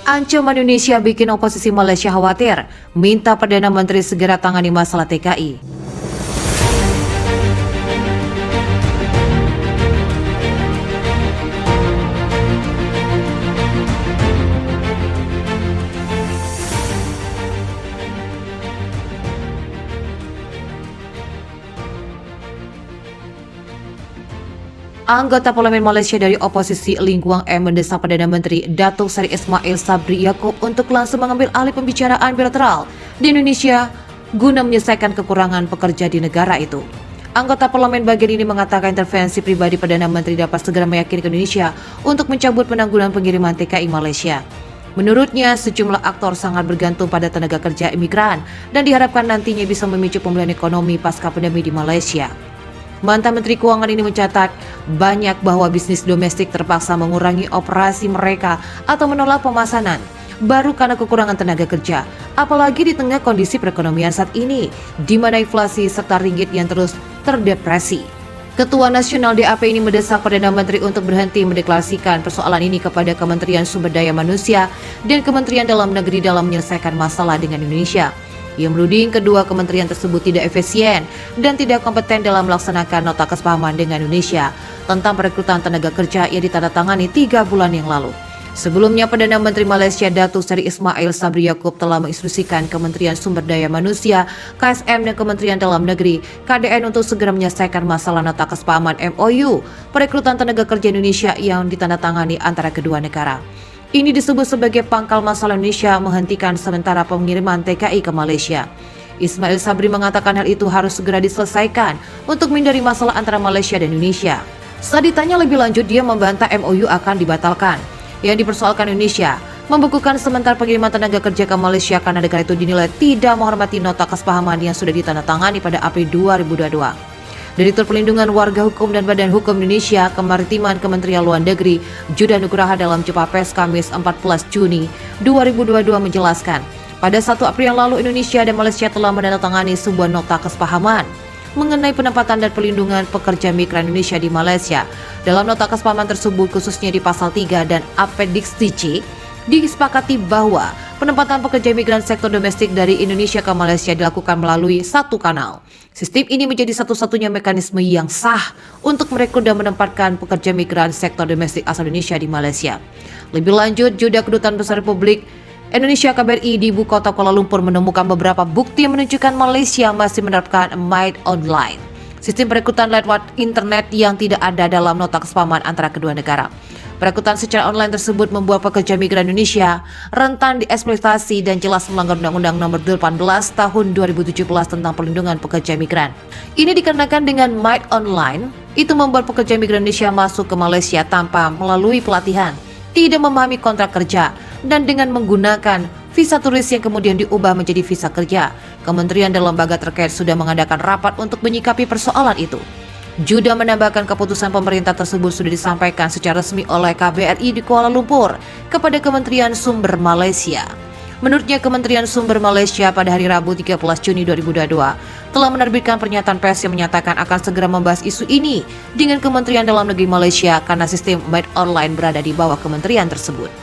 Ancaman Indonesia bikin oposisi Malaysia khawatir, minta Perdana Menteri segera tangani masalah TKI. Anggota Parlemen Malaysia dari oposisi Ling Kuang M mendesak Perdana Menteri Datuk Seri Ismail Sabri Yaakob untuk langsung mengambil alih pembicaraan bilateral di Indonesia guna menyelesaikan kekurangan pekerja di negara itu. Anggota Parlemen bagian ini mengatakan intervensi pribadi Perdana Menteri dapat segera meyakinkan Indonesia untuk mencabut penangguhan pengiriman TKI Malaysia. Menurutnya, sejumlah aktor sangat bergantung pada tenaga kerja imigran dan diharapkan nantinya bisa memicu pemulihan ekonomi pasca pandemi di Malaysia. Mantan Menteri Keuangan ini mencatat banyak bahwa bisnis domestik terpaksa mengurangi operasi mereka atau menolak pemesanan baru karena kekurangan tenaga kerja, apalagi di tengah kondisi perekonomian saat ini, di mana inflasi serta ringgit yang terus terdepresi. Ketua Nasional DAP ini mendesak Perdana Menteri untuk berhenti mendeklarasikan persoalan ini kepada Kementerian Sumber Daya Manusia dan Kementerian Dalam Negeri dalam menyelesaikan masalah dengan Indonesia. Ia menuding kedua kementerian tersebut tidak efisien dan tidak kompeten dalam melaksanakan nota kesepahaman dengan Indonesia tentang perekrutan tenaga kerja yang ditandatangani 3 bulan yang lalu. Sebelumnya, Perdana Menteri Malaysia Datuk Seri Ismail Sabri Yaakob telah menginstruksikan Kementerian Sumber Daya Manusia, KSM dan Kementerian Dalam Negeri, KDN untuk segera menyelesaikan masalah nota kesepahaman MOU perekrutan tenaga kerja Indonesia yang ditandatangani antara kedua negara. Ini disebut sebagai pangkal masalah Indonesia menghentikan sementara pengiriman TKI ke Malaysia. Ismail Sabri mengatakan hal itu harus segera diselesaikan untuk menghindari masalah antara Malaysia dan Indonesia. Saat ditanya lebih lanjut, dia membantah MOU akan dibatalkan. Yang dipersoalkan Indonesia membekukan sementara pengiriman tenaga kerja ke Malaysia karena negara itu dinilai tidak menghormati nota kesepahaman yang sudah ditandatangani pada April 2022. Direktur Perlindungan Warga Hukum dan Badan Hukum Indonesia Kemaritiman Kementerian Luar Negeri Judah Nugraha dalam jumpa pers Kamis 14 Juni 2022 menjelaskan, pada 1 April yang lalu Indonesia dan Malaysia telah menandatangani sebuah nota kesepahaman mengenai penempatan dan perlindungan pekerja migran Indonesia di Malaysia. Dalam nota kesepahaman tersebut, khususnya di pasal 3 dan Appendix C, disepakati bahwa penempatan pekerja migran sektor domestik dari Indonesia ke Malaysia dilakukan melalui satu kanal. Sistem ini menjadi satu-satunya mekanisme yang sah untuk merekrut dan menempatkan pekerja migran sektor domestik asal Indonesia di Malaysia. Lebih lanjut, Judah Kedutaan Besar Republik Indonesia KBRI di Ibu Kota Kuala Lumpur menemukan beberapa bukti yang menunjukkan Malaysia masih menerapkan MIT Online, sistem perekrutan lewat internet yang tidak ada dalam nota kesepahaman antara kedua negara. Perekrutan secara online tersebut membuat pekerja migran Indonesia rentan dieksploitasi dan jelas melanggar Undang-Undang Nomor 18 Tahun 2017 tentang Perlindungan Pekerja Migran. Ini dikarenakan dengan MIT Online, itu membuat pekerja migran Indonesia masuk ke Malaysia tanpa melalui pelatihan, tidak memahami kontrak kerja, dan dengan menggunakan visa turis yang kemudian diubah menjadi visa kerja. Kementerian dan lembaga terkait sudah mengadakan rapat untuk menyikapi persoalan itu. Judah menambahkan keputusan pemerintah tersebut sudah disampaikan secara resmi oleh KBRI di Kuala Lumpur kepada Kementerian Sumber Malaysia. Menurutnya, Kementerian Sumber Malaysia pada hari Rabu 13 Juni 2022 telah menerbitkan pernyataan pers yang menyatakan akan segera membahas isu ini dengan Kementerian Dalam Negeri Malaysia karena sistem MIT Online berada di bawah kementerian tersebut.